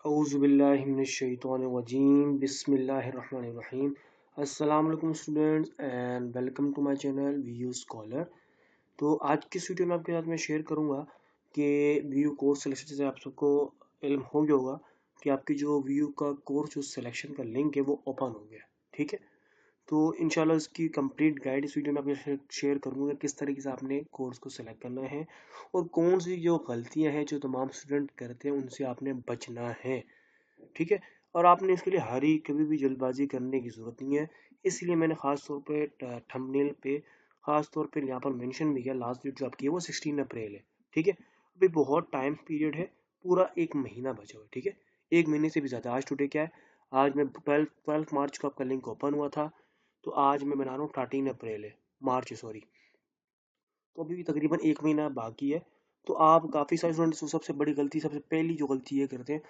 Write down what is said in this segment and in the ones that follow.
औज़ुबिल्लाहिमिनश्शैतानिर्रजीम बिस्मिल्लाहिर्रहमानिर्रहीम। अस्सलाम वालेकुम students and welcome to my channel VU scholar. तो आज की इस वीडियो में आपके साथ मैं शेयर करूंगा कि वीयू कोर्स सिलेक्शन से आप सबको इल्म हो गया होगा कि आपकी जो वीयू का कोर्स जो सिलेक्शन का लिंक है वो ओपन हो गया। ठीक है, तो इंशाल्लाह इसकी कंप्लीट गाइड इस वीडियो में आपके शेयर करूंगा किस तरीके से आपने कोर्स को सिलेक्ट करना है और कौन सी जो गलतियां हैं जो तमाम स्टूडेंट करते हैं उनसे आपने बचना है। ठीक है, और आपने इसके लिए हरी कभी भी जल्दबाजी करने की ज़रूरत नहीं है। इसलिए मैंने ख़ास तौर पे थंबनेल पे ख़ास तौर पे यहाँ पर मेंशन भी किया, लास्ट डेट जो आपकी है वो 16 अप्रैल है। ठीक है, अभी बहुत टाइम पीरियड है, पूरा एक महीना बचा हुआ है। ठीक है, एक महीने से भी ज़्यादा। आज टुडे क्या है, आज मैं 12 मार्च को आपका लिंक ओपन हुआ था, तो आज मैं बना रहा हूँ 13 अप्रैल है, मार्च सॉरी। तो अभी भी तकरीबन एक महीना बाकी है। तो आप काफ़ी सारे स्टूडेंट्स सबसे बड़ी गलती, सबसे पहली जो गलती ये करते हैं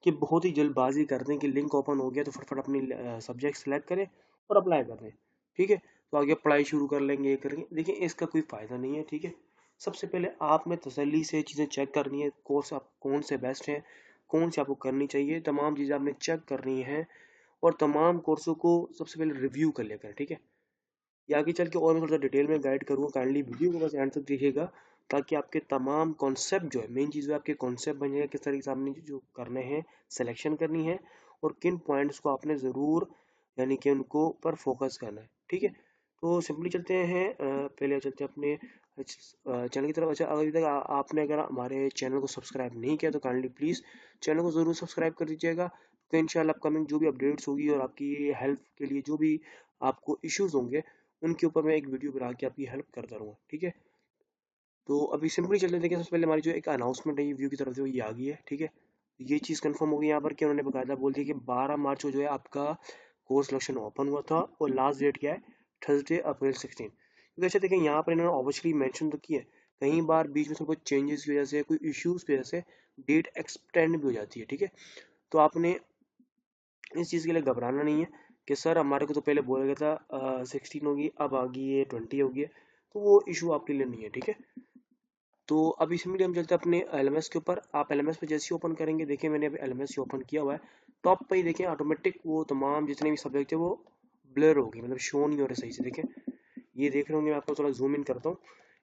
कि बहुत ही जल्दबाजी करते हैं कि लिंक ओपन हो गया तो फटाफट अपनी सब्जेक्ट सेलेक्ट करें और अप्लाई कर दें। ठीक है, तो आगे पढ़ाई शुरू कर लेंगे, ये करेंगे। देखिए, इसका कोई फ़ायदा नहीं है। ठीक है, सबसे पहले आप में तसल्ली से चीज़ें चेक करनी है, कोर्स आप कौन से बेस्ट हैं, कौन सी आपको करनी चाहिए, तमाम चीज़ें आपने चेक करनी है और तमाम कोर्सों को सबसे पहले रिव्यू कर लिया करें। ठीक है, ये आगे चल के और मैं थोड़ा डिटेल में गाइड करूँगा, काइंडली वीडियो को बस एंड तक देखिएगा ताकि आपके तमाम कॉन्सेप्ट जो है, मेन चीज़ है आपके कॉन्सेप्ट बन जाएगा, किस तरीके से आपने जो करने हैं, सिलेक्शन करनी है और किन पॉइंट्स को आपने ज़रूर यानी कि उनको पर फोकस करना है। ठीक है, तो सिंपली चलते हैं, पहले चलते हैं अपने चैनल की तरफ। अच्छा, अभी तक आपने अगर हमारे चैनल को सब्सक्राइब नहीं किया तो काइंडली प्लीज़ चैनल को ज़रूर सब्सक्राइब कर दीजिएगा। तो इंशाल्लाह अपकमिंग जो भी अपडेट्स होगी और आपकी हेल्प के लिए जो भी आपको इश्यूज होंगे उनके ऊपर मैं एक वीडियो बना के आपकी हेल्प करता रहूँगा। ठीक है, तो अभी सिंपली चलते देखिए, सबसे पहले हमारी जो एक अनाउंसमेंट है ये व्यू की तरफ से ये आ गई है। ठीक है, ये चीज़ कंफर्म हो गई यहाँ पर कि उन्होंने बकायदा बोल दिया कि 12 मार्च को जो है आपका कोर्स सिलेक्शन ओपन हुआ था और लास्ट डेट क्या है, थर्सडे अप्रैल 16। क्योंकि अच्छा देखिए, यहाँ पर इन्होंने ऑब्वियसली मेंशन तो किया है, कई बार बीच में कोई चेंजेस की वजह से, कोई इश्यूज की वजह से डेट एक्सटेंड भी हो जाती है। ठीक है, तो आपने इस चीज़ के लिए घबराना नहीं है कि सर हमारे को तो पहले बोला गया था 16 होगी, अब आ गई है 20 होगी है, तो वो इशू आपके लिए नहीं है। ठीक है, तो अब इसमें हम चलते हैं अपने एलएमएस के ऊपर। आप एलएमएस पे जैसे ही ओपन करेंगे, देखिए मैंने अभी एलएमएस ओपन किया हुआ है, टॉप पे ही देखें ऑटोमेटिक वो तमाम जितने भी सब्जेक्ट है वो ब्लर होगी, मतलब शो नहीं हो रहे सही से। देखें, ये देख रहे होंगे, मैं आपको थोड़ा जूम इन करता हूँ,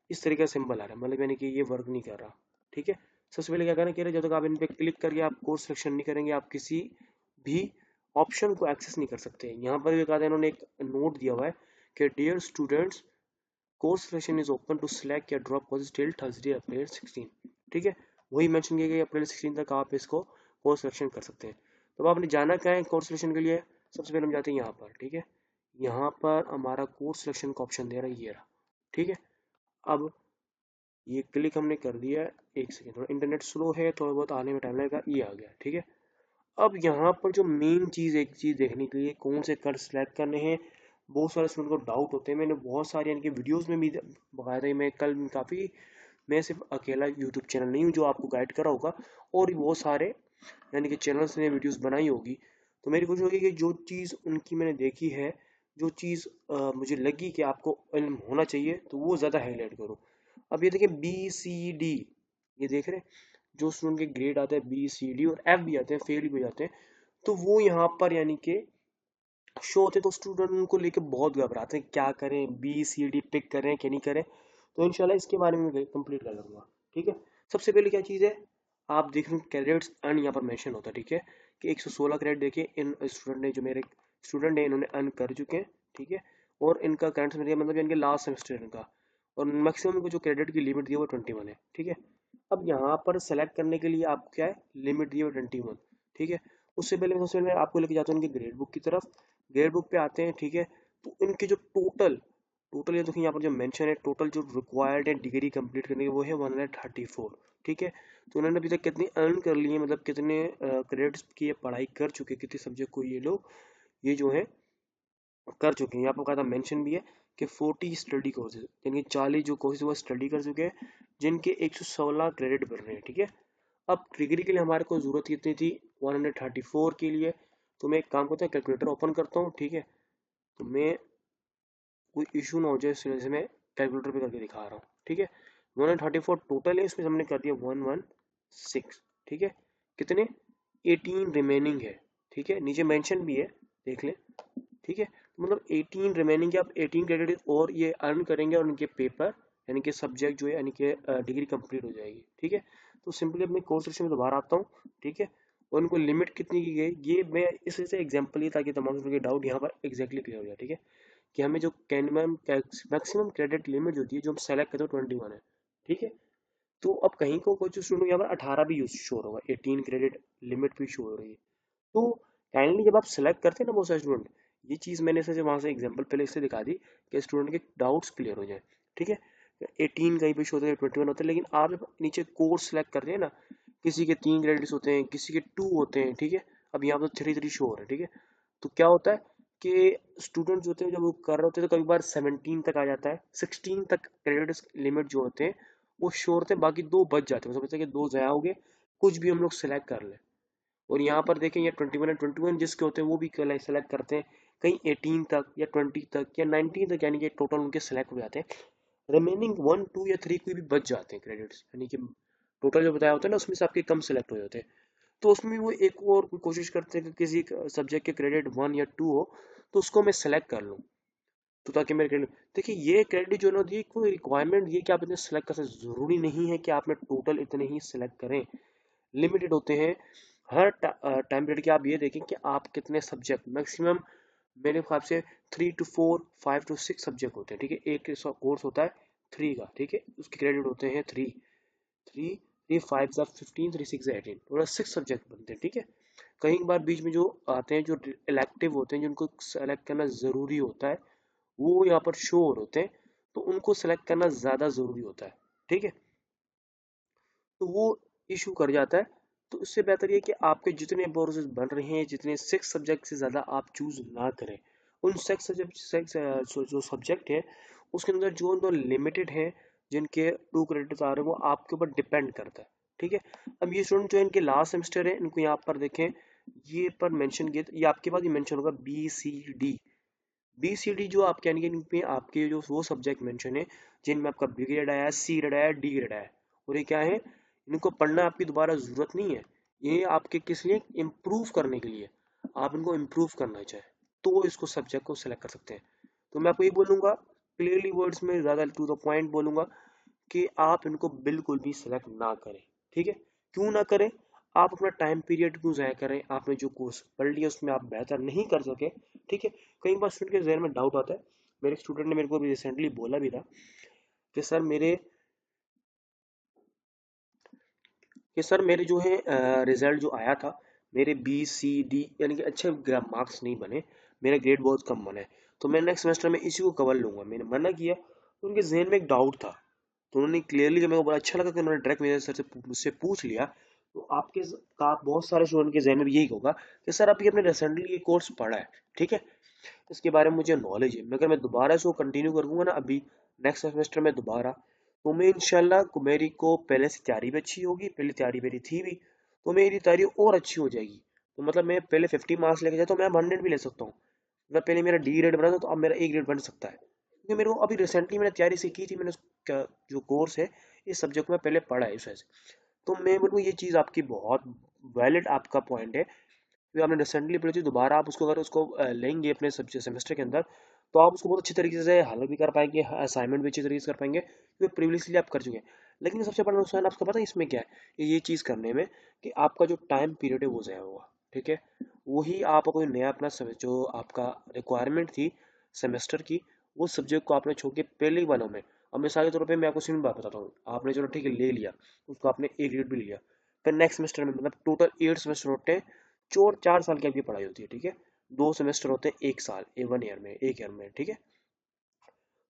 इस तरीके का सिंबल आ रहा है, मतलब यानी कि ये वर्क नहीं कर रहा। ठीक है, सबसे पहले क्या करना है, जब तक आप इन पे क्लिक करके आप कोर्स सिलेक्शन नहीं करेंगे, आप किसी भी ऑप्शन को एक्सेस नहीं कर सकते। यहाँ पर भी कहा था इन्होंने, एक नोट दिया हुआ है कि dear students, course selection is open to select या drop course till Thursday April 16। ठीक है, वही मेंशन किया गया अप्रैल 16 तक आप इसको कोर्स सिलेक्शन कर सकते हैं। तो अब आपने जाना क्या है कोर्स सिलेक्शन के लिए, सबसे पहले हम जाते हैं यहाँ पर। ठीक है, यहाँ पर हमारा कोर्स सिलेक्शन का ऑप्शन दे रहा है, ये रहा। ठीक है, अब ये क्लिक हमने कर दिया है। एक सेकेंड, थोड़ा इंटरनेट स्लो है, थोड़ा बहुत आने में टाइम लगेगा, ये आ गया। ठीक है, अब यहाँ पर जो मेन चीज़, एक चीज़ देखने के लिए कौन से कर्व सेलेक्ट करने हैं, बहुत सारे स्टूडेंट को डाउट होते हैं। मैंने बहुत सारे यानी कि वीडियोस में भी बताया था, मैं कल काफ़ी, मैं सिर्फ अकेला यूट्यूब चैनल नहीं हूँ जो आपको गाइड करा होगा, और भी बहुत सारे यानी कि चैनल्स ने वीडियोस बनाई होगी। तो मेरी कोशिश होगी कि जो चीज़ उनकी मैंने देखी है, जो चीज़ मुझे लगी कि आपको इल्म होना चाहिए, तो वो ज़्यादा हाईलाइट करूँ। अब ये देखिए BCD, ये देख रहे हैं, जो स्टूडेंट के ग्रेड आते हैं BCD और F भी आते हैं, फेल भी हो जाते हैं, तो वो यहाँ पर यानी कि शो होते हैं। तो स्टूडेंट उनको लेके बहुत घबराते हैं, क्या करें, BCD पिक करें कि नहीं करें। तो इंशाल्लाह इसके बारे में कंप्लीट कर लूँगा। ठीक है, सबसे पहले क्या चीज़ है, आप देख रहे हैं क्रेडिट्स अर्न यहाँ पर मेंशन होता है। ठीक है, कि 116 क्रेडिट देखिए इन स्टूडेंट ने, जो मेरे स्टूडेंट हैं इन्होंने अर्न कर चुके हैं। ठीक है, और इनका करंट सेमेस्टर मतलब इनके लास्ट सेमेस्टर इनका, और मैक्सिमम इनको जो क्रेडिट की लिमिट दी है वो 21 है। ठीक है, अब यहाँ पर सेलेक्ट करने के लिए आपको क्या है, लिमिट दी है 21। ठीक है, उससे पहले मैं सबसे पहले आपको लेके जाता हूँ इनकी ग्रेड बुक की तरफ। ग्रेड बुक पे आते हैं। ठीक है, तो इनके जो टोटल टोटल ये देखिए यहाँ पर जो मेंशन है, टोटल जो रिक्वायर्ड है डिग्री कंप्लीट करने की वो है 134। ठीक है, तो उन्होंने अभी तक कितनी अर्न कर ली है, मतलब कितने क्रेडिट्स की ये पढ़ाई कर चुके हैं, कितने सब्जेक्ट को ये लोग ये जो है कर चुके हैं। यहाँ पर कहा मेंशन भी है कि 40 स्टडी कोर्सेज, यानी 40 जो कोर्सेज वो स्टडी कर चुके हैं, जिनके 116 क्रेडिट बढ़ रहे हैं। ठीक है, अब डिग्री के लिए हमारे को जरूरत कितनी थी, 134 के लिए। तो मैं एक काम करता हूँ, कैलकुलेटर ओपन करता हूँ। ठीक है, तो मैं कोई इशू ना हो जाए, इस वजह से मैं कैलकुलेटर पे करके दिखा रहा हूँ। ठीक है, 134 टोटल है, इसमें हमने कर दिया 116। ठीक है, कितने 18 रिमेनिंग है, ठीक है, नीचे मेंशन भी है, देख लें, ठीक है। मतलब 18 रिमेनिंग है, आप 18 क्रेडिट और ये अर्न करेंगे और उनके पेपर यानी कि सब्जेक्ट जो है यानी कि डिग्री कंप्लीट हो जाएगी, ठीक है। तो सिंपली अपने कोर्स सेक्शन में दोबारा आता हूँ, ठीक है। और उनको लिमिट कितनी की गई ये मैं इस से एग्जांपल ही, ताकि तमाम के डाउट यहाँ पर एग्जैक्टली क्लियर हो जाए, ठीक है। कि हमें जो मैक्सिमम क्रेडिट लिमिट जो होती है जो हम सेलेक्ट करते हैं 21 है, ठीक है। तो अब कहीं को कुछ स्टूडेंट यहाँ पर 18 भी यूज शोर होगा, 18 क्रेडिट लिमिट भी शो हो रही है। तो काइंडली जब आप सेलेक्ट करते हैं ना बहुत सारे स्टूडेंट, ये चीज़ मैंने ऐसे वहाँ से एग्जांपल पहले इससे दिखा दी कि स्टूडेंट के डाउट्स क्लियर हो जाए, ठीक है। 18 कहीं पे शो होते हैं, 21 होते हैं, लेकिन आप जब नीचे कोर्स सेलेक्ट करते हैं ना, किसी के 3 क्रेडिट्स होते हैं, किसी के 2 होते हैं, ठीक है। अब यहाँ पर 3 शो हो रहे हैं, ठीक है। तो क्या होता है कि स्टूडेंट जो होते हैं जब वो कर रहे होते हैं तो कभी बार 17 तक आ जाता है, 16 तक क्रेडिट लिमिट जो होते हैं वो शो होते हैं, बाकी 2 बच जाते हैं, समझते हैं कि 2 ज़ाया हो गए, कुछ भी हम लोग सेलेक्ट कर लें। और यहाँ पर देखें ये 21 है, 21 जिसके होते हैं वो भी सेलेक्ट करते हैं, कहीं 18 तक या 20 तक या 19 तक, यानी कि टोटल उनके सेलेक्ट हो जाते हैं। रिमेनिंग 1 2 या 3 कोई भी बच जाते हैं क्रेडिट्स, यानी कि टोटल जो बताया होता है ना उसमें से आपके कम सेलेक्ट हो जाते हैं। तो उसमें वो एक और कोशिश करते हैं कि किसी सब्जेक्ट के क्रेडिट 1 या 2 हो तो उसको मैं सेलेक्ट कर लूँ, तो ताकि मेरे क्रेडिट देखिए, ये क्रेडिट जो है ना, ये कोई रिक्वायरमेंट ये कि आप इतने सेलेक्ट कर सकते, जरूरी नहीं है कि आपने टोटल इतने ही सेलेक्ट करें, लिमिटेड होते हैं। हर टाइम पीरियड के आप ये देखें कि आप कितने सब्जेक्ट मैक्सिमम, मेरे हिसाब से 3 to 4 5 to 6 सब्जेक्ट होते हैं, ठीक है। एक कोर्स होता है 3 का, ठीक है, उसके क्रेडिट होते हैं 3, 3 3 5 ज़ा 15 3 6 ज़ा 18, टोटल 6 सब्जेक्ट बनते हैं, ठीक है। कई बार बीच में जो आते हैं जो इलेक्टिव होते हैं जिनको सेलेक्ट करना ज़रूरी होता है, वो यहाँ पर शो होते हैं, तो उनको सेलेक्ट करना ज़्यादा ज़रूरी होता है, ठीक है। तो वो इशू कर जाता है। तो इससे बेहतर ये कि आपके जितने कोर्सेज बन रहे हैं, जितने 6 सब्जेक्ट से ज़्यादा आप चूज ना करें। उन 6 सब्जेक्ट जो सब्जेक्ट है उसके अंदर जो जो लिमिटेड है, जिनके 2 क्रेडिट आ रहे हैं, वो आपके ऊपर डिपेंड करता है, ठीक है। अब ये स्टूडेंट जो इनके लास्ट सेमेस्टर है, इनको यहाँ पर देखें, ये पर मेंशन किया, ये आपके पास ये मेंशन होगा बी सी डी जो आपके यानी कि इनमें आपके जो वो सब्जेक्ट मेंशन है जिनमें आपका बी ग्रेड आया, सी ग्रेड आया, डी ग्रेड आया। और ये क्या है, इनको पढ़ना आपकी दोबारा जरूरत नहीं है, ये आपके किस लिए, इम्प्रूव करने के लिए, आप इनको इम्प्रूव करना चाहे तो इसको सब्जेक्ट को सिलेक्ट कर सकते हैं। तो मैं आपको ये बोलूंगा, क्लियरली वर्ड्स में ज़्यादा टू द पॉइंट बोलूंगा, कि आप इनको बिल्कुल भी सिलेक्ट ना करें, ठीक है। क्यों ना करें, आप अपना टाइम पीरियड क्यों ज़ाया करें, आपने जो कोर्स पढ़ लिया उसमें आप बेहतर नहीं कर सके, ठीक है। कई बार स्टूडेंट के जहन में डाउट आता है, मेरे स्टूडेंट ने मेरे को अभी रिसेंटली बोला भी था कि सर मेरे जो है रिजल्ट जो आया था, मेरे B C D यानी कि अच्छे मार्क्स नहीं बने, मेरे ग्रेड बहुत कम बने, तो मैं नेक्स्ट सेमेस्टर में इसी को कवर लूंगा। मैंने मना किया, तो उनके जहन में एक डाउट था, तो उन्होंने क्लियरली, मेरे को बड़ा अच्छा लगा कि उन्होंने डायरेक्ट मेरे सर से मुझसे पूछ लिया। तो आपके का बहुत सारे स्टूडेंट के जहन में भी यही होगा कि सर अभी आपने रिसेंटली ये कोर्स पढ़ा है, ठीक है, इसके बारे में मुझे नॉलेज है, मगर मैं दोबारा इसको कंटिन्यू करूंगा ना अभी नेक्स्ट सेमेस्टर में दोबारा, तो मैं इंशाल्लाह मेरी को पहले से तैयारी भी अच्छी होगी, पहले तैयारी मेरी थी भी, तो मेरी तैयारी और अच्छी हो जाएगी। तो मतलब मैं पहले 50 मार्क्स लेके जाए तो मैं 100 भी ले सकता हूँ, मतलब पहले मेरा डी ग्रेड बना था तो अब मेरा ए ग्रेड बन सकता है, क्योंकि मेरे को अभी रिसेंटली मैंने तैयारी से की थी, मैंने जो कोर्स है इस सब्जेक्ट में पहले पढ़ा है इस वजह से। तो मैं बोलूँ ये चीज़ आपकी बहुत वैलिड आपका पॉइंट है, जो आपने रिसेंटली पढ़ी थी, दोबारा आप उसको अगर उसको लेंगे अपने सब्जेक्ट सेमेस्टर के अंदर, तो आप उसको बहुत अच्छी तरीके से हल भी कर पाएंगे, असाइनमेंट भी अच्छी तरीके से कर पाएंगे, क्योंकि प्रीवियसली आप कर चुके हैं। लेकिन सबसे बड़ा नुकसान आपको पता है इसमें क्या है, ये चीज़ करने में, कि आपका जो टाइम पीरियड है वो ज़ाया होगा, ठीक है। वही आप कोई नया अपना जो आपका रिक्वायरमेंट थी सेमेस्टर की, वो सब्जेक्ट को आपने छोड़ के पहले ही वालों में, अब मिसाल के तौर पे मैं आपको सिंपल बात बताता हूँ, आपने चलो ठीक है ले लिया, उसको आपने ए ग्रेड भी लिया, फिर नेक्स्ट सेमेस्टर में, मतलब टोटल 8 सेमेस्टर होते हैं, 4 साल की आपकी पढ़ाई होती है, ठीक है। 2 सेमेस्टर होते हैं 1 साल, वन ईयर में, एक ईयर में, ठीक है।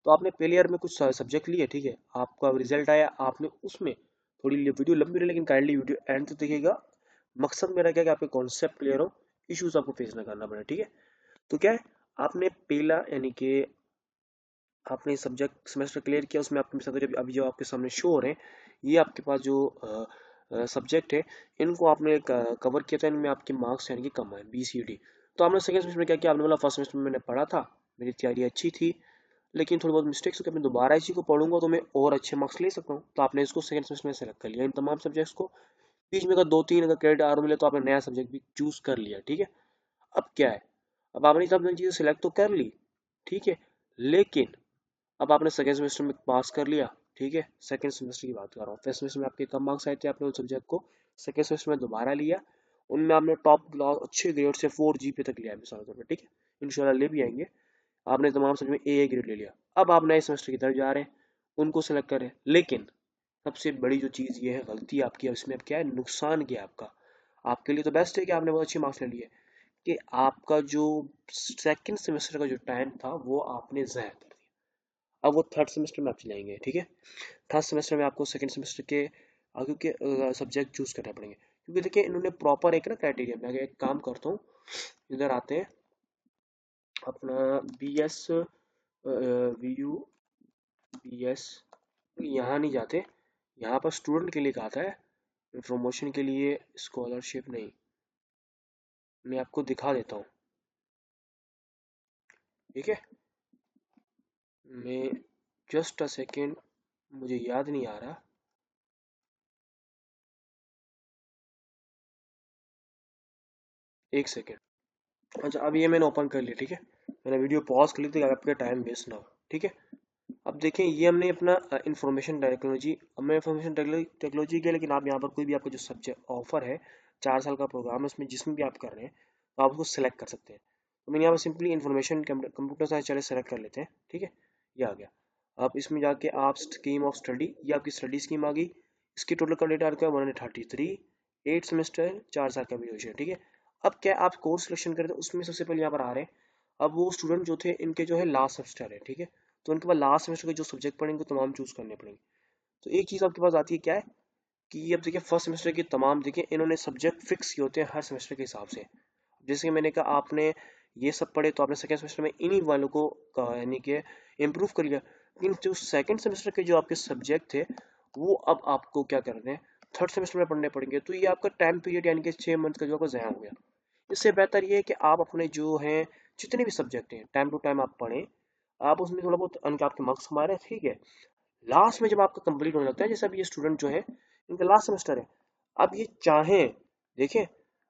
तो आपने पहले ईयर में कुछ सब्जेक्ट लिए, ठीक है, आपका रिजल्ट आया, आपने उसमें थोड़ी वीडियो लंबी रही, लेकिन काइंडली वीडियो एंड तक देखिएगा। मकसद मेरा क्या है कि आपके कॉन्सेप्ट क्लियर हो, इश्यूज आपको फेस ना करना पड़े, ठीक है। तो क्या है, आपने पहला यानी कि आपने सब्जेक्ट सेमेस्टर क्लियर किया, उसमें आपके साथ अभी जो आपके सामने शो हो रहे हैं, ये आपके पास जो सब्जेक्ट है, इनको आपने कवर किया था, इनमें आपके मार्क्स यानी कि कम आए BCD। तो आपने सेकंड सेमेस्टर में क्या किया, आपने बोला फर्स्ट सेमेस्टर में मैंने पढ़ा था, मेरी तैयारी अच्छी थी, लेकिन थोड़ी बहुत मिस्टेक्स होकर मैं दोबारा इसी को पढ़ूंगा तो मैं और अच्छे मार्क्स ले सकता हूँ, तो आपने इसको सेकंड सेमेस्टर में सेलेक्ट कर लिया इन तमाम सब्जेक्ट्स को। बीच में अगर 2-3 अगर क्रेडिट और मिले तो आपने नया सब्जेक्ट भी चूज कर लिया, ठीक है। अब क्या है, अब आपने सब चीज़ें सिलेक्ट तो कर ली, ठीक है, लेकिन अब आपने सेकेंड सेमेस्टर में पास कर लिया, ठीक है, सेकेंड सेमेस्टर की बात कर रहा हूँ। फर्स्ट सेमेस्टर में आपके कम मार्क्स आए थे, आपने उस सब्जेक्ट को सेकेंड सेमेस्टर में दोबारा लिया, उनमें आपने टॉप क्लास अच्छे ग्रेड से 4 जीपी तक लिया है मिसाल के तौर पर, ठीक है, इंशाल्लाह ले भी आएंगे। आपने तमाम सब्जेक्ट में ए ग्रेड ले लिया, अब आप नए सेमेस्टर की तरफ जा रहे हैं, उनको सेलेक्ट करें, लेकिन सबसे बड़ी जो चीज़ ये है गलती आपकी, अब इसमें अब क्या है, नुकसान क्या है आपका। आपके लिए तो बेस्ट है कि आपने बहुत अच्छे मार्क्स ले लिए, कि आपका जो सेकंड सेमेस्टर का जो टाइम था वो आपने ज़ाया कर दिया। अब वो थर्ड सेमेस्टर में आप चलाएंगे, ठीक है, थर्ड सेमेस्टर में आपको सेकंड सेमेस्टर के आगे के सब्जेक्ट चूज करने पड़ेंगे, क्योंकि देखिए इन्होंने प्रॉपर एक ना क्राइटेरिया, मैं आगे एक काम करता हूँ, इधर आते हैं अपना B S V U B S, यहाँ नहीं जाते, यहाँ पर स्टूडेंट के लिए कहा था, प्रमोशन के लिए स्कॉलरशिप नहीं, मैं आपको दिखा देता हूँ, ठीक है, मैं जस्ट अ सेकेंड, मुझे याद नहीं आ रहा, एक सेकेंड। अच्छा अब ये मैंने ओपन कर लिया, ठीक है, मैंने वीडियो पॉज कर ली थी, आपका टाइम वेस्ट ना हो, ठीक है। अब देखें ये हमने अपना इंफॉर्मेशन टेक्नोलॉजी, अब मैं इंफॉर्मेशन टेक्नोलॉजी के, लेकिन आप यहाँ पर कोई भी आपका जो सब्जेक्ट ऑफर है 4 साल का प्रोग्राम है, उसमें जिसमें भी आप कर रहे हैं तो आप उसको सेलेक्ट कर सकते हैं। तो मैंने यहाँ पर सिंपली इंफॉर्मेशन कंप्यूटर साइंस चले सेलेक्ट कर लेते हैं, ठीक है, ये आ गया। आप इसमें जाके आप स्कीम ऑफ स्टडी, ये आपकी स्टडी स्कीम आ गई, इसकी टोटल का डेटा आ गया 133, 8 सेमेस्टर 4 साल का ड्यूरेशन, ठीक है। अब क्या आप कोर्स सिलेक्शन करें तो उसमें सबसे पहले यहाँ पर आ रहे हैं, अब वो स्टूडेंट जो थे इनके जो है लास्ट सेमेस्टर है, ठीक है, तो उनके बाद लास्ट सेमेस्टर के जो सब्जेक्ट पढ़ेंगे तमाम चूज करने पड़ेंगे। तो एक चीज़ आपके पास आती है क्या है, कि अब देखिए फर्स्ट सेमेस्टर के तमाम देखिए इन्होंने सब्जेक्ट फिक्स किए होते हैं हर सेमेस्टर के हिसाब से। जैसे कि मैंने कहा आपने ये सब पढ़े तो आपने सेकेंड सेमेस्टर में इन्हीं वालों को यानी कि इम्प्रूव कर लिया, लेकिन जो सेकेंड सेमेस्टर के जो आपके सब्जेक्ट थे वो अब आपको क्या करने हैं, थर्ड सेमेस्टर में पढ़ने पड़ेंगे, तो ये आपका टाइम पीरियड यानी कि 6 मंथ का जो आपका ज़ाया हो गया। इससे बेहतर ये है कि आप अपने जो हैं जितने भी सब्जेक्ट हैं टाइम टू टाइम आप पढ़ें, आप उसमें थोड़ा बहुत अंक आपके मार्क्स हमारे, ठीक है, लास्ट में जब आपका कंप्लीट होने लगता है, जैसे अभी ये स्टूडेंट जो है इनका लास्ट सेमेस्टर है, अब ये चाहें, देखें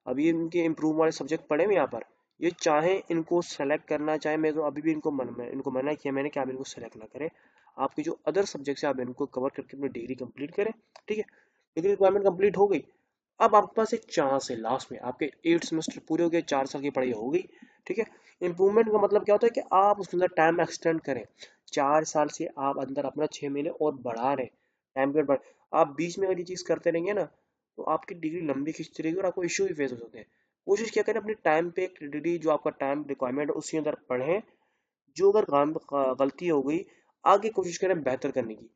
अभी ये इनके इम्प्रूव वाले सब्जेक्ट पढ़े हुए यहाँ पर, ये चाहें इनको सेलेक्ट करना चाहे, मैं तो अभी भी इनको मना किया मैंने कि आप इनको सेलेक्ट ना करें, आपके जो अदर सब्जेक्ट्स है आप इनको कवर करके अपनी डिग्री कंप्लीट करें, ठीक है, डिग्री रिक्वायरमेंट कंप्लीट हो गई। अब आपके पास एक चांस है, लास्ट में आपके 8 सेमेस्टर पूरे हो गए, 4 साल की पढ़ाई हो गई, ठीक है। इम्प्रूवमेंट का मतलब क्या होता है कि आप उसके अंदर टाइम एक्सटेंड करें, 4 साल से आप अंदर अपना 6 महीने और बढ़ा रहे हैं, टाइम पीरियड बढ़, आप बीच में अगर ये चीज़ करते रहेंगे ना तो आपकी डिग्री लंबी खिंचती रहेगी और आपको इश्यू भी फेस हो सकते हैं। कोशिश क्या करें अपने टाइम पे एक डिग्री जो आपका टाइम रिक्वायरमेंट है उसके अंदर पढ़ें, जो अगर गलती हो गई आगे कोशिश करें बेहतर करने की,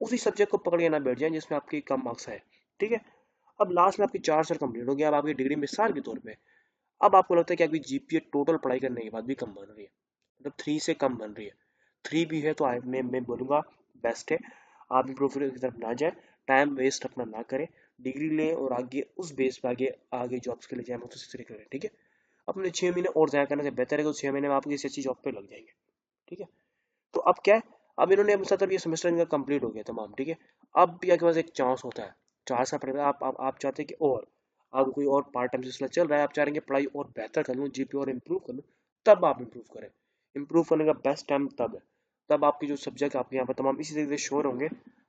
उसी सब्जेक्ट को पकड़ के ना बैठ जाएं जिसमें आपके कम मार्क्स आए, ठीक है। अब लास्ट में आपकी 4 साल कंप्लीट हो गया, अब आपकी डिग्री मिसाल के तौर पे अब आपको लगता है कि आपकी जीपीए टोटल पढ़ाई करने के बाद भी कम बन रही है, मतलब 3 से कम बन रही है, 3 भी है तो मैं बोलूँगा बेस्ट है, आप इम्प्रूव की तरफ ना जाए, टाइम वेस्ट अपना ना करें, डिग्री लें और आगे उस बेस पे आगे आगे जॉब्स के लिए जाए उसी तरह करें, ठीक है। अपने 6 महीने और ज़्यादा करने से बेहतर है कि 6 महीने में आप किसी अच्छी जॉब पे लग जाएंगे, ठीक है। तो अब क्या है, अब इन्होंने अपने साथ अब ये सेमेस्टर इनका कंप्लीट हो गया तमाम, ठीक है। अब भी आपके पास एक चांस होता है, 4 साल पढ़े आप चाहते हैं कि और आप कोई और पार्ट टाइम सिलसिला चल रहा है, आप चाह रहे हैं कि पढ़ाई और बेहतर कर लूँ, जीपी और इम्प्रूव कर लूँ, तब आप इम्प्रूव करें। इम्प्रूव करने का बेस्ट टाइम तब है, तब आपके जो सब्जेक्ट आपके यहाँ पर तमाम इसी तरीके से शोर होंगे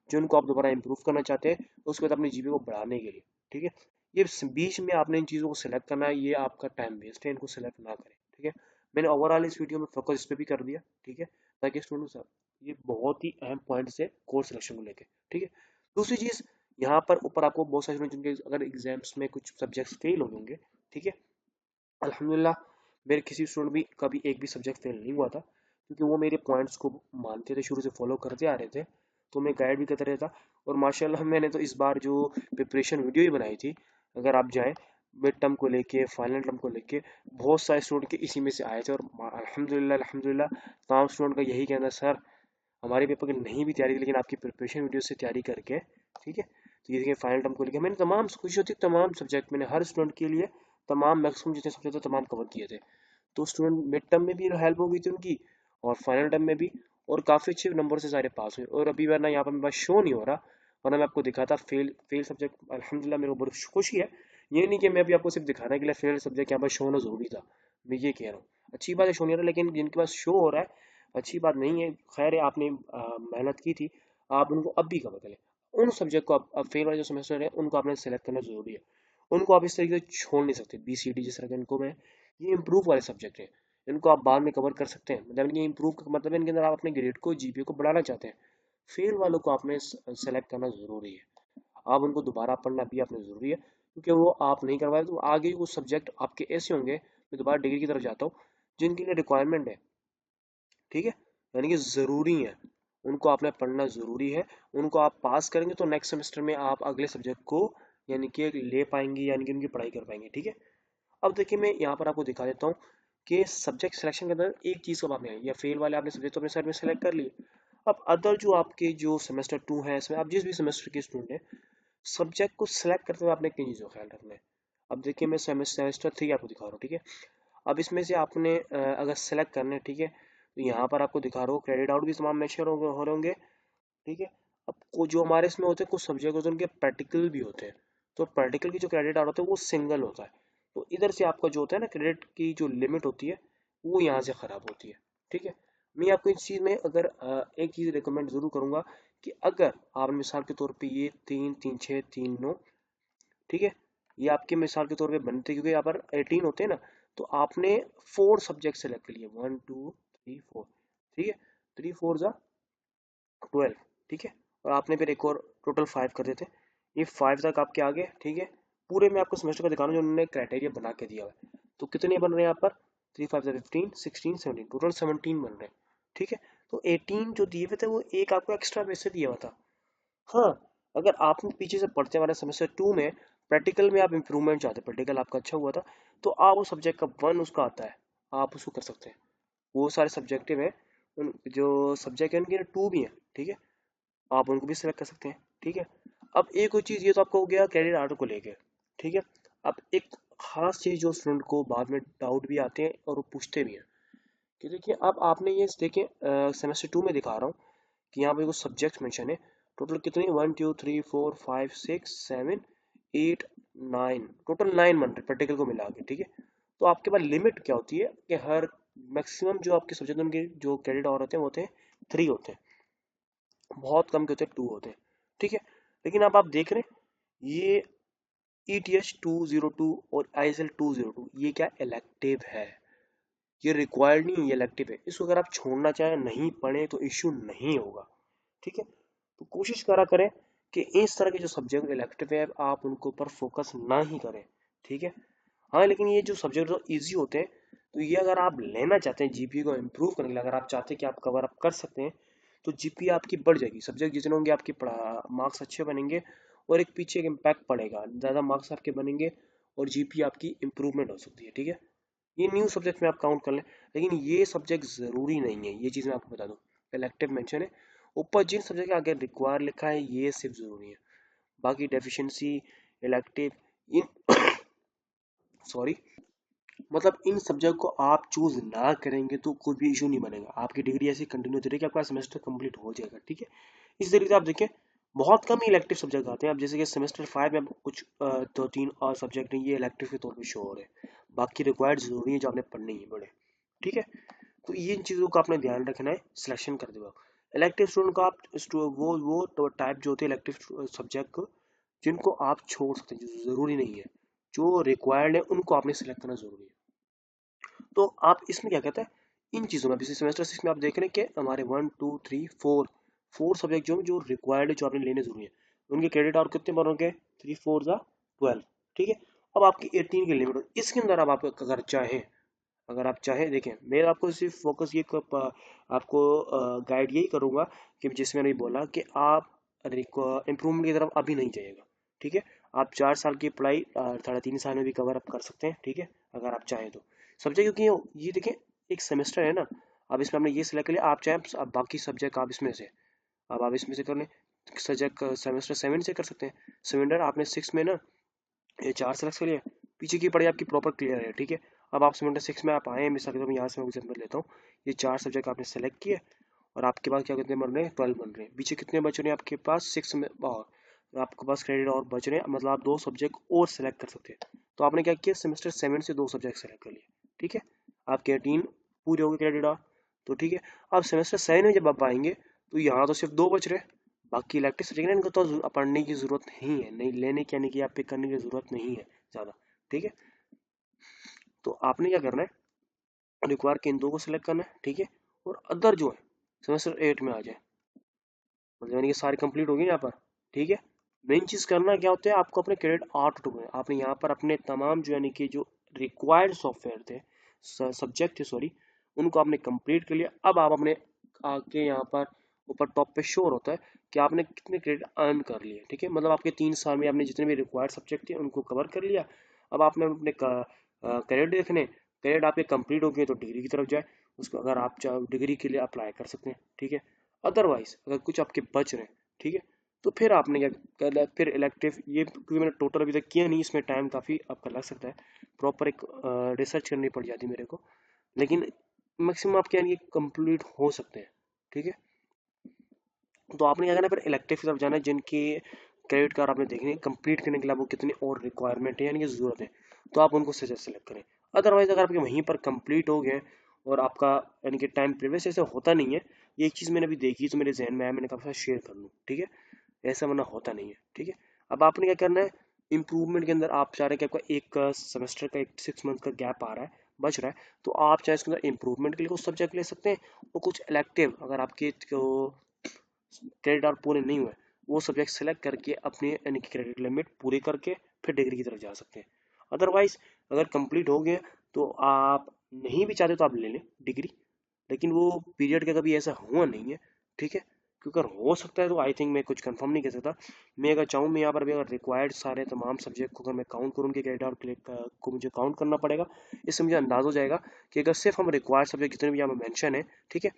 जिनको आप दोबारा इम्प्रूव करना चाहते हैं, उसके बाद अपनी जीपी को बढ़ाने के लिए, ठीक है। ये बीच में आपने इन चीज़ों को सिलेक्ट करना है, ये आपका टाइम वेस्ट है, इनको सिलेक्ट ना करें, ठीक है। मैंने ओवरऑल इस वीडियो में फोकस इस पर भी कर दिया, ठीक है, ताकि स्टूडेंट्स, ये बहुत ही अहम पॉइंट्स है कोर्स सिलेक्शन को लेके, ठीक है। दूसरी चीज़, यहाँ पर ऊपर आपको बहुत सारे स्टूडेंट जिनके अगर एग्जाम्स में कुछ सब्जेक्ट्स फेल हो होंगे, ठीक है, अल्हम्दुलिल्लाह मेरे किसी स्टूडेंट भी कभी एक भी सब्जेक्ट फेल नहीं हुआ था, क्योंकि वो मेरे पॉइंट्स को मानते थे, शुरू से फॉलो करते आ रहे थे, तो मैं गाइड भी करता रहता। और माशाल्लाह मैंने तो इस बार जो प्रिपरेशन वीडियो ही बनाई थी, अगर आप जाएँ मिड टर्म को लेके फाइनल टर्म को लेके, बहुत सारे स्टूडेंट के इसी में से आए थे, और अल्हम्दुलिल्लाह अल्हम्दुलिल्लाह तमाम स्टूडेंट का यही कहना, सर हमारे पेपर की नहीं भी तैयारी की, लेकिन आपकी प्रिपरेशन वीडियो से तैयारी करके, ठीक है, तो ये देखिए फाइनल टर्म को लेकर मैंने तमाम खुशी होती, तमाम सब्जेक्ट मैंने हर स्टूडेंट के लिए तमाम मैक्सिमम जितने सब्जेक्ट थे तमाम कवर किए थे। तो स्टूडेंट मिड टर्म में भी हेल्प हो गई थी उनकी, और फाइनल टर्म में भी, और काफ़ी अच्छे नंबर से सारे पास हुए। और अभी वरना यहाँ पर मेरे पास शो नहीं हो रहा, वरना मैं आपको दिखाता फेल सब्जेक्ट। अल्हम्दुलिल्लाह मेरे को बहुत खुशी है, ये नहीं कि मैं भी आपको सिर्फ दिखाने के लिए फेल सब्जेक्ट यहाँ पर शो होना जरूरी था, मैं ये कह रहा हूँ। अच्छी बात है शो नहीं हो रहा, लेकिन जिनके पास शो हो रहा है अच्छी बात नहीं है, खैर है, आपने मेहनत की थी, आप उनको अब भी कवर करें। उन सब्जेक्ट को अब फेल वाले जो सेमेस्टर है उनको आपने सेलेक्ट करना जरूरी है, उनको आप इस तरीके से छोड़ नहीं सकते। BCD जिस तरह के इनको मैं, ये इंप्रूव वाले सब्जेक्ट हैं, इनको आप बाद में कवर कर सकते हैं, मतलब ये इंप्रूव का मतलब है इनके अंदर आप अपने ग्रेड को GPA को बढ़ाना चाहते हैं। फेल वालों को आपने सेलेक्ट करना जरूरी है, आप उनको दोबारा पढ़ना भी आपने जरूरी है, क्योंकि वो आप नहीं करवाए तो आगे वो सब्जेक्ट आपके ऐसे होंगे, मैं दोबारा डिग्री की तरफ जाता हूँ, जिनके लिए रिक्वायरमेंट है, ठीक है, यानी कि ज़रूरी है, उनको आपने पढ़ना ज़रूरी है। उनको आप पास करेंगे तो नेक्स्ट सेमेस्टर में आप अगले सब्जेक्ट को यानी कि ले पाएंगे, यानी कि उनकी पढ़ाई कर पाएंगे, ठीक है। अब देखिए मैं यहाँ पर आपको दिखा देता हूँ कि सब्जेक्ट सिलेक्शन के अंदर एक चीज़ को आपने, या फेल वाले आपने सब्जेक्ट तो अपने साइड में सेलेक्ट कर लिए, अब अदर जो आपके जो सेमेस्टर 2 है, इसमें आप जिस भी सेमेस्टर के स्टूडेंट हैं, सब्जेक्ट को सिलेक्ट करते हुए आपने किन चीज़ों का ख्याल रखना है। अब देखिए मैं सेमेस्टर 3 आपको दिखा रहा हूँ, ठीक है। अब इसमें से आपने अगर सेलेक्ट करना है, ठीक है, तो यहाँ पर आपको दिखा रहा हूँ क्रेडिट आउट भी तमाम मेंशन हो रहे होंगे, ठीक है। अब जो हमारे इसमें होते हैं कुछ सब्जेक्ट होते हैं उनके प्रैक्टिकल भी होते हैं, तो प्रैक्टिकल की जो क्रेडिट आउट होता है वो सिंगल होता है, तो इधर से आपका जो होता है ना क्रेडिट की जो लिमिट होती है वो यहाँ से ख़राब होती है, ठीक है। मैं आपको इस चीज़ में अगर एक चीज़ रिकमेंड ज़रूर करूँगा कि अगर आप मिसाल के तौर पे ये 3 3 6 3 9, ठीक है, ये आपके मिसाल के तौर पे बनते क्योंकि यहाँ पर 18 होते हैं ना, तो आपने 4 सब्जेक्ट सेलेक्ट कर लिए, 1 2 3 4, ठीक है, 3 4 जा 12, ठीक है, और आपने फिर एक और टोटल 5 कर देते, ये 5 तक आपके आ गए, ठीक है। पूरे में आपको सेमेस्टर का दिखा रहा हूँ जो उन्होंने क्राइटेरिया बना के दिया हुआ है, तो कितने बन रहे हैं यहाँ पर, 3 5 15 16 17, टोटल 17 बन रहे हैं, ठीक है। तो 18 जो दिए हुए थे वो एक आपको एक्स्ट्रा पैसे दिया हुआ था। हाँ, अगर आपने पीछे से पढ़ते हमारे सेमेस्टर 2 में प्रैक्टिकल में आप इम्प्रूवमेंट चाहते हैं, प्रैक्टिकल आपका अच्छा हुआ था, तो आप उस सब्जेक्ट का 1 उसका आता है, आप उसको कर सकते हैं। वो सारे सब्जेक्टिव है, उन जो सब्जेक्ट है उनके 2 भी हैं, ठीक है, आप उनको भी सिलेक्ट कर सकते हैं, ठीक है। अब एक और चीज़ ये तो आपका हो गया क्रेडिट आर्ट को लेके, ठीक है। अब एक खास चीज़ जो स्टूडेंट को बाद में डाउट भी आते हैं और वो पूछते भी हैं कि देखिए अब आपने ये देखिए सेमेस्टर 2 में दिखा रहा हूँ कि यहाँ पे कुछ सब्जेक्ट मेंशन है, टोटल कितने 1 2 3 4 5 6 7 8 9, टोटल 9 बन रहे प्रैक्टिकल को मिला के, ठीक है। तो आपके पास लिमिट क्या होती है कि हर मैक्सिमम जो आपके सब्जेक्ट उनके जो क्रेडिट और होते हैं वो होते हैं 3 होते हैं, बहुत कम के होते हैं 2 होते हैं, ठीक है। लेकिन अब आप देख रहे हैं ये ETH 202 और ISL 202 ये क्या इलेक्टिव है, ये रिक्वायर्ड नहीं है, ये इलेक्टिव है, इसको अगर आप छोड़ना चाहें नहीं पढ़े तो इश्यू नहीं होगा, ठीक है। तो कोशिश करा करें कि इस तरह के जो सब्जेक्ट इलेक्टिव है आप उनको पर फोकस ना ही करें, ठीक है। हाँ, लेकिन ये जो सब्जेक्ट जो इजी होते हैं, तो ये अगर आप लेना चाहते हैं GPA को इम्प्रूव करने के लिए, अगर आप चाहते हैं कि आप कवर अप कर सकते हैं, तो GPA आपकी बढ़ जाएगी, सब्जेक्ट जितने होंगे आपके पढ़ा मार्क्स अच्छे बनेंगे, और एक पीछे एक इम्पैक्ट पड़ेगा, ज़्यादा मार्क्स आपके बनेंगे और GPA आपकी इम्प्रूवमेंट हो सकती है, ठीक है। ये न्यू सब्जेक्ट में आप काउंट कर लें, लेकिन ये सब्जेक्ट ज़रूरी नहीं है, ये चीज़ मैं आपको बता दूँ, इलेक्टिव मेंशन है, ऊपर जिन सब्जेक्ट के आगे रिक्वायर लिखा है ये सिर्फ ज़रूरी है, बाकी डेफिशिएंसी इलेक्टिव इन सॉरी, मतलब इन सब्जेक्ट को आप चूज ना करेंगे तो कोई भी इशू नहीं बनेगा, आपकी डिग्री ऐसी कंटिन्यू होती रहेगी, आपका सेमेस्टर कंप्लीट हो जाएगा, ठीक है। इस तरीके से आप देखें बहुत कम ही इलेक्टिव सब्जेक्ट आते हैं, अब जैसे कि सेमेस्टर 5 में कुछ 2 3 और सब्जेक्ट हैं ये इलेक्टिव के तौर पे शो हो रहे हैं, बाकी रिक्वायर्ड जरूरी है जो आपने पढ़ने ही पड़े, ठीक है। तो ये इन चीज़ों का आपने ध्यान रखना है सिलेक्शन करते वक्त। इलेक्टिव स्टूडेंट को आप वो टाइप जो होते हैं इलेक्टिव सब्जेक्ट को, जिनको आप छोड़ सकते हैं, जो ज़रूरी नहीं है, जो रिक्वायर्ड है उनको आपने सिलेक्ट करना ज़रूरी है। तो आप इसमें क्या कहते हैं, इन चीज़ों में सेमेस्टर 6 में आप देख रहे हैं कि हमारे 1 2 3 4 सब्जेक्ट जो रिक्वायर्ड है जो आपने लेने जरूरी है, उनके क्रेडिट और कितने बनोगे, 3 4 जा 12, ठीक है। अब आपकी 18 की लिमिट, इसके अंदर अब आप अगर आप चाहें देखें, मैं आपको सिर्फ फोकस आपको गाइड यही करूंगा कि जिसमें मैंने बोला कि आप इम्प्रूवमेंट की तरफ अभी नहीं जाइएगा, ठीक है। आप 4 साल की पढ़ाई 3.5 साल में भी कवर अप कर सकते हैं, ठीक है, अगर आप चाहें तो सब्जेक्ट, क्योंकि ये देखें एक सेमेस्टर है ना, अब इसमें आपने ये सिलेक्ट कर लिया, आप चाहें अब बाकी सब्जेक्ट आप इसमें से, अब आप इसमें से कर लें, सब्जेक्ट सेमेस्टर 7 से कर सकते हैं, सेमेस्टर आपने 6 में ना ये 4 सेलेक्ट करिए, पीछे की पढ़ाई आपकी प्रॉपर क्लियर है, ठीक है। अब आप सेमेस्टर 6 में आप आए, मिसाल के तौर पर यहाँ से मैं एग्जाम्पल लेता हूँ, ये 4 सब्जेक्ट आपने सेलेक्ट किए और आपके पास क्या कितने बन रहे हैं, 12 बन रहे हैं। पीछे कितने बच रहे हैं आपके पास, 6 में और आपके पास क्रेडिट और बच रहे हैं, मतलब आप 2 सब्जेक्ट और सेलेक्ट कर सकते हैं। तो आपने क्या किया, सेमेस्टर 7 से 2 सब्जेक्ट सेलेक्ट कर लिए, ठीक है, आपके 18 पूरे हो गए क्रेडिट और। तो ठीक है, अब सेमेस्टर 7 में जब आप आएंगे तो यहाँ तो सिर्फ 2 बच रहे हैं, बाकी इलेक्टिव सब्जेक्ट इनको तो पढ़ने की जरूरत नहीं है, नहीं लेने की यानी कि आप पिक करने की जरूरत नहीं है ज़्यादा, ठीक है। तो आपने क्या करना है, रिक्वायर के इन 2 को सिलेक्ट करना है, ठीक है, और अदर जो है सेमेस्टर 8 में आ जाए, मतलब यानी कि सारे कंप्लीट हो गए यहाँ पर, ठीक है। मेन चीज़ करना क्या होता है, आपको अपने क्रेडिट आउट ढूंढने, आपने यहाँ पर अपने तमाम जो यानी कि जो रिक्वायर्ड सॉफ्टवेयर थे, सब्जेक्ट थे सॉरी, उनको आपने कंप्लीट कर लिया। अब आप अपने आके यहाँ पर ऊपर टॉप पे शोर होता है कि आपने कितने क्रेडिट अर्न कर लिए, ठीक है, मतलब आपके 3 साल में आपने जितने भी रिक्वायर्ड सब्जेक्ट थे उनको कवर कर लिया। अब आपने अपने क्रेडिट देखने, क्रेडिट आपके कंप्लीट हो गए तो डिग्री की तरफ जाए, उसको अगर आप चाहो डिग्री के लिए अप्लाई कर सकते हैं, ठीक है। अदरवाइज अगर कुछ आपके बच रहे हैं, ठीक है, तो फिर आपने क्या करना है, फिर इलेक्टिव, ये क्योंकि मैंने टोटल अभी तक किया नहीं, इसमें टाइम काफ़ी आपका लग सकता है, प्रॉपर एक रिसर्च करनी पड़ जाती है मेरे को, लेकिन मैक्सिमम आपके यानी कंप्लीट हो सकते हैं, ठीक है। तो आपने क्या करना है, फिर इलेक्टिव की तरफ जाना है, जिनके क्रेडिट कार्ड आपने देखने कंप्लीट करने के लिए आपको कितनी और रिक्वायरमेंट है यानी कि ज़रूरत है, तो आप उनको सजेस्ट सेलेक्ट करें। अदरवाइज अगर आपके वहीं पर कंप्लीट हो गए और आपका यानी कि टाइम प्रीवियस ऐसे होता नहीं है, ये एक चीज़ मैंने अभी देखी तो मेरे जहन में आया, मैंने कहा शेयर कर लूँ, ठीक है, ऐसा वरना होता नहीं है, ठीक है। अब आपने क्या करना है, इम्प्रूवमेंट के अंदर आप चाह रहे हैं कि आपका एक सेमेस्टर का, एक 6 मंथ का गैप आ रहा है, बच रहा है, तो आप चाहे इसके अंदर इम्प्रूवमेंट के लिए कुछ सब्जेक्ट ले सकते हैं, और कुछ इलेक्टिव अगर आपके क्रेडिट और पूरे नहीं हुए, वो सब्जेक्ट सेलेक्ट करके अपने यानी कि क्रेडिट लिमिट पूरी करके फिर डिग्री की तरफ जा सकते हैं। अदरवाइज अगर कंप्लीट हो गया तो आप नहीं भी चाहते तो आप ले लें डिग्री, लेकिन वो पीरियड का कभी ऐसा हुआ नहीं है, ठीक है, क्योंकि अगर हो सकता है तो आई थिंक मैं कुछ कंफर्म नहीं कर सकता। मैं अगर चाहूँ, मैं यहाँ पर भी अगर रिक्वायर्ड सारे तमाम सब्जेक्ट को अगर मैं काउंट करूँ उनके क्रेडिट और को मुझे काउंट करना पड़ेगा, इससे मुझे अंदाज़ हो जाएगा कि अगर सिर्फ हम रिक्वायर्ड सब्जेक्ट जितने भी यहाँ पर मैंशन है, ठीक है,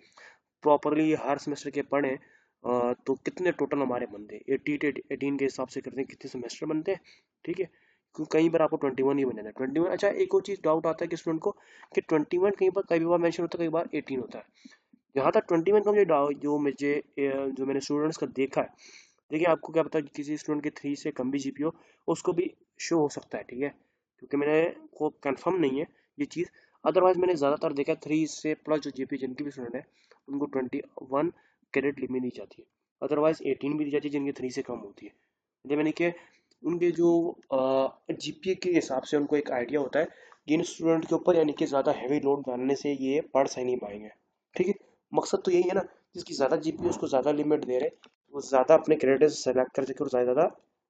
प्रॉपरली हर सेमेस्टर के पढ़ें, तो कितने टोटल हमारे बनते हैं, 18 के हिसाब से करते हैं कितने सेमेस्टर बनते हैं, ठीक है, क्योंकि कई बार आपको 21 ही बन जाता है, 21। अच्छा एक और चीज़ डाउट आता है कि स्टूडेंट को कि 21 कई बार मेंशन होता है, कई बार 18 होता है। जहाँ तक 21 का मुझे जो मैंने स्टूडेंट्स का देखा है, देखिए आपको क्या पता किसी स्टूडेंट के 3 से कम भी जीपी हो, उसको भी शो हो सकता है, ठीक है, क्योंकि मैंने को कंफर्म नहीं है ये चीज़। अदरवाइज मैंने ज़्यादातर देखा 3 से प्लस जो जीपी जिनकी भी स्टूडेंट है उनको 21 क्रेडिट लिमिट दी जाती है, अदरवाइज 18 भी दी जाती है जिनकी 3 से कम होती है। जब मैंने कि उनके जो जीपीए के हिसाब से उनको एक आइडिया होता है जिन स्टूडेंट के ऊपर यानी कि ज़्यादा हैवी लोड डालने से ये पढ़ सही नहीं पाएंगे, ठीक है। मकसद तो यही है ना, जिसकी ज़्यादा जीपीए उसको ज़्यादा लिमिट दे रहे हैं, वो ज़्यादा अपने क्रेडिट सेलेक्ट कर सके और ज़्यादा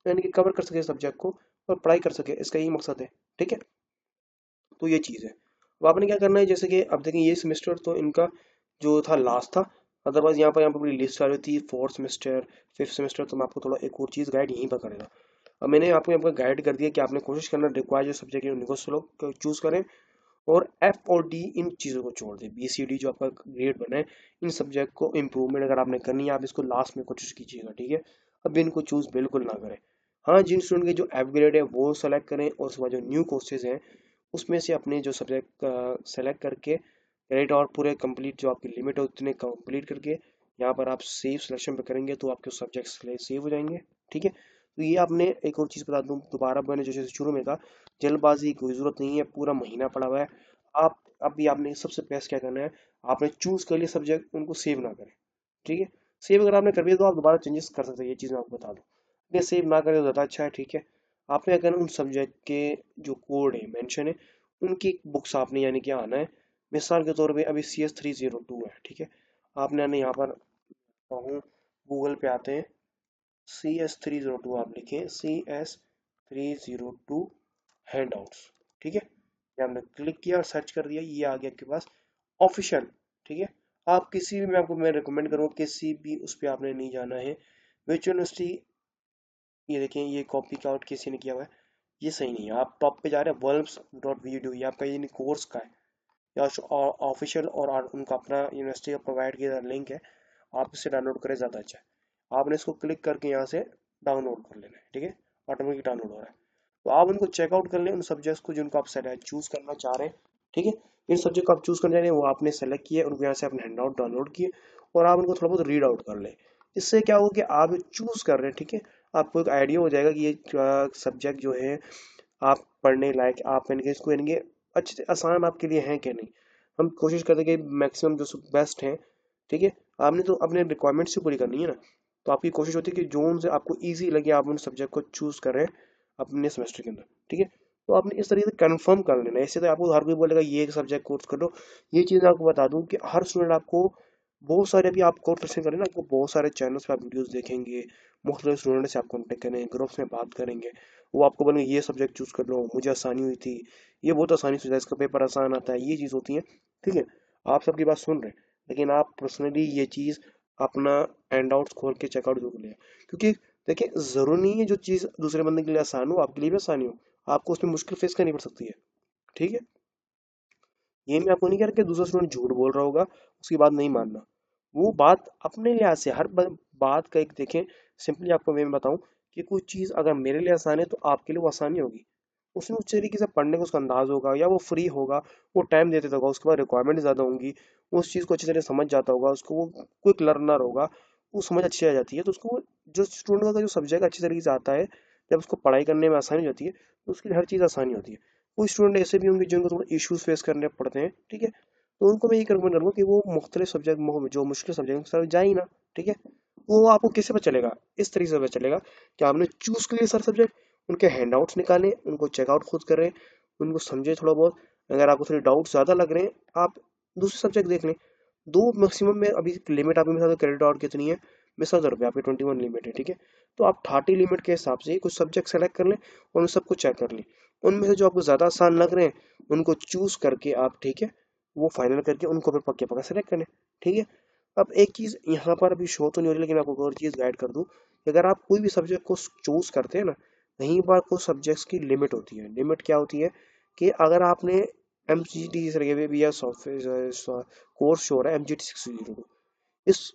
यानी कि कवर कर सके सब्जेक्ट को और पढ़ाई कर सके, इसका यही मकसद है, ठीक है। तो ये चीज़ है। अब आपने क्या करना है, जैसे कि अब देखें ये सेमेस्टर तो इनका जो था लास्ट था, अदरवाइज यहाँ पर पूरी लिस्ट आ रही थी 4th सेमेस्टर 5th सेमेस्टर, तो मैं आपको थोड़ा एक और चीज़ गाइड यहीं पर करेगा। अब मैंने आपको यहाँ पर गाइड कर दिया कि आपने कोशिश करना रिक्वायर जो सब्जेक्ट है उनको स्लो चूज़ करें, और एफ और डी इन चीज़ों को छोड़ दें, बी सी डी जो आपका ग्रेड बना है, इन सब्जेक्ट को इम्प्रूवमेंट अगर आपने करनी है आप इसको लास्ट में कोशिश कीजिएगा, ठीक है। अब इनको चूज़ बिल्कुल ना करें। हाँ, जिन स्टूडेंट के जो एफ ग्रेड है वो सेलेक्ट करें, और उसके बाद जो न्यू कोर्सेज हैं उसमें से अपने जो सब्जेक्ट सेलेक्ट करके क्रेडिट और पूरे कंप्लीट जो आपकी लिमिट है उतने कंप्लीट करके यहाँ पर आप सेव सिलेक्शन पे करेंगे तो आपके सब्जेक्ट्स सेव हो जाएंगे, ठीक है। तो ये आपने एक और चीज़ बता दूं दोबारा, मैंने जैसे शुरू में कहा, जल्दबाजी की कोई ज़रूरत नहीं है, पूरा महीना पड़ा हुआ है। आप अभी आपने सबसे बेस्ट क्या करना है, आपने चूज़ कर लिया सब्जेक्ट, उनको सेव ना करें, ठीक है। सेव अगर आपने कर दिया तो आप दोबारा चेंजेस कर सकते हैं, ये चीज़ मैं आपको बता दूँ, ये सेव ना करें तो ज़्यादा अच्छा है, ठीक है। आपने अगर उन सब्जेक्ट के जो कोड है मेंशन है उनकी बुक्स आपने यानी कि आना है। मिसाल के तौर पे अभी CS302 है, ठीक है, आपने आने यहाँ पर गूगल पे आते हैं, CS302 आप लिखें, CS302 हैंडआउट्स, ठीक है, ये आपने क्लिक किया और सर्च कर दिया, ये आ गया आपके पास ऑफिशियल, ठीक है। आप किसी भी, मैं रिकमेंड करूँगा किसी भी उस पर आपने नहीं जाना है विच यूनिवर्सिटी, ये देखें ये कॉपी आउट किसी ने किया हुआ है, ये सही नहीं है। आप टॉप पे जा रहे हैं वर्ल्स.edu, ये आपका ये कोर्स का है या ऑफिशियल, और उनका अपना यूनिवर्सिटी का प्रोवाइड किया लिंक है, आप इससे डाउनलोड करें, ज़्यादा अच्छा है। आपने इसको क्लिक करके यहाँ से डाउनलोड कर लेना है, ठीक है, ऑटोमेटिक डाउनलोड हो रहा है। तो आप उनको चेकआउट कर लें उन सब्जेक्ट्स को जिनको आप चूज़ करना चाह रहे हैं, ठीक है। इन सब्जेक्ट को आप चूज़ करना चाह रहे हैं वो आपने सेलेक्ट किया, उनको यहाँ से आपने हैंड आउट डाउनलोड किए, और आप उनको थोड़ा बहुत रीड आउट कर लें। इससे क्या होगा कि आप चूज कर रहे हैं, ठीक है, आपको एक आइडिया हो जाएगा कि ये सब्जेक्ट जो है आप पढ़ने लायक, आप यानी कि इसको यानी कि अच्छे से आसान आपके लिए है कि नहीं। हम कोशिश करते हैं कि मैक्सिमम जो बेस्ट है, ठीक है। आपने तो अपने रिक्वायरमेंट्स ही पूरी करनी है ना, तो आपकी कोशिश होती है कि जो उनसे आपको ईजी लगे आप उन सब्जेक्ट को चूज करें अपने सेमेस्टर के अंदर, ठीक है। तो आपने इस तरीके से कंफर्म कर लेना है। ऐसे तो आपको हर कोई बोलेगा ये एक सब्जेक्ट कोर्स कर लो। ये चीज़ आपको बता दूं कि हर स्टूडेंट आपको बहुत सारे, अभी आप कोर्स सेलेक्शन करें ना, आपको बहुत सारे चैनल्स पे आप वीडियोस देखेंगे, मुख्तलिफ स्टूडेंट से आप कॉन्टेक्ट करेंगे, ग्रुप्स में बात करेंगे, वो आपको बोलेंगे ये सब्जेक्ट चूज कर लो, मुझे आसानी हुई थी, ये बहुत आसानी से, इसका पेपर आसान आता है, ये चीज़ होती है, ठीक है। आप सबकी बात सुन रहे हैं, लेकिन आप पर्सनली ये चीज़ अपना एंड आउट्स खोल के चेकआउट जरूर लें, क्योंकि देखिए ज़रूरी नहीं है जो चीज़ दूसरे बंदे के लिए आसान हो आपके लिए भी आसानी हो, आपको उसमें मुश्किल फेस करनी पड़ सकती है, ठीक है। ये मैं आपको नहीं कह रहा कि दूसरा स्टूडेंट झूठ बोल रहा होगा, उसकी बात नहीं मानना। वो बात अपने लिहाज से हर बात का एक देखें। सिंपली आपको मैं बताऊं कि कोई चीज़ अगर मेरे लिए आसान है तो आपके लिए वो आसानी होगी। उसमें उस तरीके से पढ़ने का उसका अंदाज होगा, या वो फ्री होगा, वो टाइम देते होगा, उसके बाद रिक्वायरमेंट ज़्यादा होंगी, उस चीज़ को अच्छी तरह समझ जाता होगा, उसको वो क्विक लर्नर होगा, वो समझ अच्छी आ जाती है, तो उसको जो स्टूडेंट का जो सब्जेक्ट अच्छी तरीके से आता है, जब उसको पढ़ाई करने में आसानी हो जाती है तो उसकी हर चीज़ आसानी होती है। कुछ स्टूडेंट ऐसे भी होंगे जिनको थोड़ा इश्यूज फेस करने पड़ते हैं, ठीक है, तो उनको मैं ये रिकमेंड करूँगा कि वो मुख्तलिफ सब्जेक्ट जो मुश्किल सब्जेक्ट सर जा ही ना, ठीक है। वो आपको किससे पता चलेगा, इस तरीके से पता चलेगा कि आपने चूज कर लिया सर सब्जेक्ट, उनके हैंड आउट्स निकालें, उनको चेकआउट खुद करें, उनको समझे थोड़ा बहुत। अगर आपको थोड़े डाउट ज़्यादा लग रहे हैं, आप दूसरे सब्जेक्ट देख लें। दो मैक्सिमम में अभी लिमिट आपके मेरे साथ क्रेडिट आउट कितनी है, मेरे साथ रुपये आपकी 21 लिमिट है, ठीक है। तो आप 30 लिमिट के हिसाब से कुछ सब्जेक्ट सेलेक्ट कर लें और उन सबको चेक कर लें। उनमें से जो आपको ज़्यादा आसान लग रहे हैं उनको चूज करके आप, ठीक है, वो फाइनल करके उनको फिर पक्के पक्का सेलेक्ट करें, ठीक है। अब एक चीज़ यहाँ पर अभी शो तो नहीं हो रही, लेकिन मैं आपको और चीज़ गाइड कर दूँ कि अगर आप कोई भी सब्जेक्ट को चूज करते हैं ना, कहीं बार कुछ सब्जेक्ट्स की लिमिट होती है। लिमिट क्या होती है कि अगर आपने एम जी टी भी या सॉफ्टवेयर कोर्स शो हो रहा है MGT 602, इस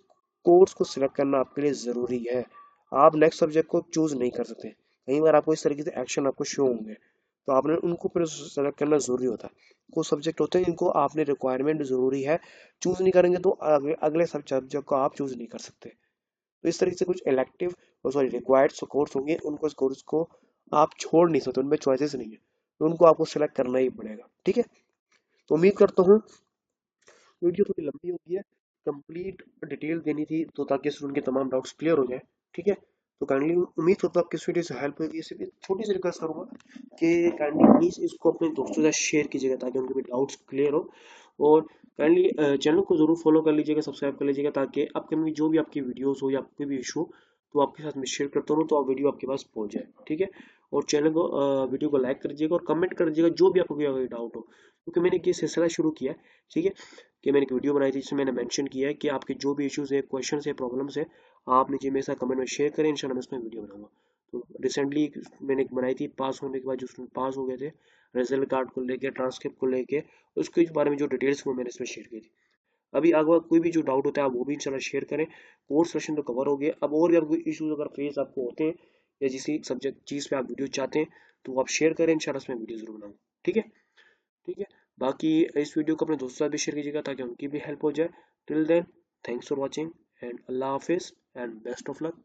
कोर्स को सिलेक्ट करना आपके लिए ज़रूरी है। आप नेक्स्ट सब्जेक्ट को चूज नहीं कर सकते। कई बार आपको इस तरीके से एक्शन आपको शो होंगे, तो आपने उनको फिर सेलेक्ट करना ज़रूरी होता है। कुछ सब्जेक्ट होते हैं जिनको आपने रिक्वायरमेंट ज़रूरी है, चूज नहीं करेंगे तो अगले अगले सब्जेक्ट को आप चूज नहीं कर सकते। तो इस तरीके से कुछ इलेक्टिव और सॉरी रिक्वायर्ड कोर्स होंगे, उनको कोर्स को आप छोड़ नहीं सकते, उनमें चॉइसेस नहीं है, तो उनको आपको सेलेक्ट करना ही पड़ेगा, ठीक है। तो उम्मीद करता हूँ वीडियो थोड़ी लंबी हो गई है, कंप्लीट डिटेल देनी थी तो ताकि स्टूडेंट के तमाम डाउट्स क्लियर हो जाए, ठीक है। तो काइंडली उम्मीद करता हूँ आपकी इस वीडियो से हेल्प होगी। इसे भी छोटी सी रिक्वेस्ट करूँगा कि काइंडली प्लीज़ इसको अपने दोस्तों के साथ शेयर कीजिएगा ताकि उनके भी डाउट्स क्लियर हो। और काइंडली चैनल को ज़रूर फॉलो कर लीजिएगा, सब्सक्राइब कर लीजिएगा, ताकि अपकमिंग जो भी आपकी वीडियोस हो या कोई भी इशू तो आपके साथ मैं शेयर करता रहूँ, तो आप वीडियो आपके पास पहुँच जाए, ठीक है। और चैनल को वीडियो को लाइक कर दीजिएगा और कमेंट कर दीजिएगा जो भी आपको कोई डाउट हो, क्योंकि मैंने ये सिलसिला शुरू किया है, ठीक है, कि मैंने एक वीडियो बनाई थी जिसमें मैंने मेंशन किया है कि आपके जो भी इश्यूज है, क्वेश्चन है, प्रॉब्लम्स है, आप नीचे मेरे साथ कमेंट में शेयर करें, इंशाल्लाह मैं उसमें वीडियो बनाऊंगा। तो रिसेंटली मैंने एक बनाई थी पास होने के बाद, जो स्टूडेंट पास हो गए थे, रिजल्ट कार्ड को लेके, ट्रांसक्रिप्ट को लेके, उसके बारे में जो डिटेल्स वो मैंने इसमें शेयर की थी। अभी अगर कोई भी जो डाउट होता है आप वो भी इंशाल्लाह शेयर करें। कोर्स सेशन तो कवर हो गया, अब और भी आपको इश्यूज अगर फेस आपको होते हैं या किसी सब्जेक्ट चीज़ पे आप वीडियो चाहते हैं तो वो आप शेयर करें, इंशाल्लाह उसमें वीडियो जरूर बनाऊंगा, ठीक है। ठीक है, बाकी इस वीडियो को अपने दोस्तों के साथ भी शेयर कीजिएगा ताकि उनकी भी हेल्प हो जाए। Till then, thanks for watching and अल्लाह हाफिज़ एंड बेस्ट ऑफ लक।